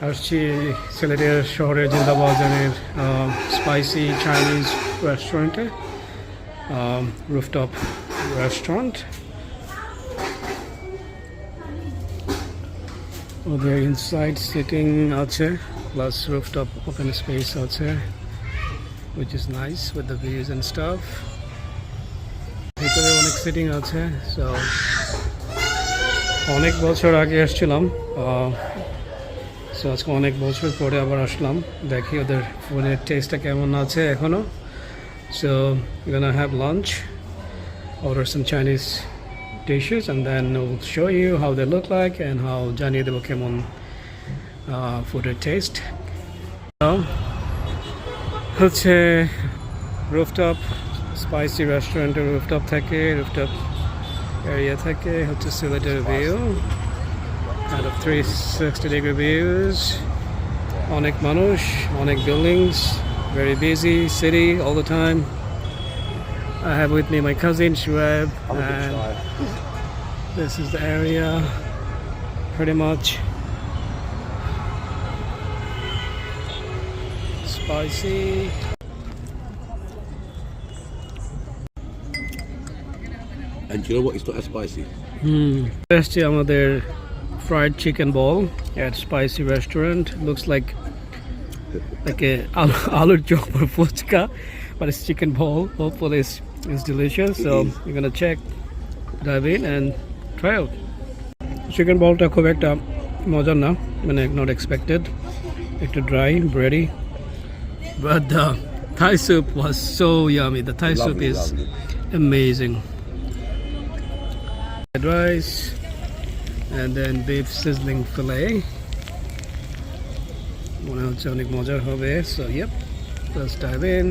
আসছি সিলেটের শহরের জিন্দাবাজারের স্পাইসি চাইনিজ রেস্টুরেন্টে, রুফটপ রেস্টুরেন্ট। ওদের ইনসাইড সিটিং আছে, প্লাস রুফটপ ওপেন স্পেস আছে, which is nice with the views and stuff. ভিতরে অনেক সিটিং আছে। সো অনেক বছর আগে আসছিলাম, সো আজকে অনেক বছর পরে আবার আসলাম, দেখি ওদের ফুডের টেস্টটা কেমন আছে এখনও। So gonna have lunch, order some Chinese dishes, and then we'll show you how they look like and how জানিয়ে দেবো কেমন ফুডের টেস্ট। হচ্ছে রুফটপ স্পাইসি রেস্টুরেন্টের রুফটপ থেকে, রুফটপ এরিয়া থেকে হচ্ছে সিলেটের view, kind of 360-degree views, অনেক মানুষ, অনেক buildings, very busy city all the time. I have with me my cousin Shuaib, and this is the area pretty much. Spicy. And do you know what? It's not as spicy. এসছি আমাদের fried chicken ball at Spicy Restaurant. Looks like a aloo chop or fuchka, but it's chicken ball. Hopefully it's delicious. So you're gonna check, dive in and try out. Chicken ball ta khub ekta mojar na, mane not expected. Ekটু dry, bready. But the Thai soup was so yummy. The Thai soup is amazing. Fried rice and then beef sizzling fillet. মনে হচ্ছে অনেক মজার হবে। So yep, let's dive in.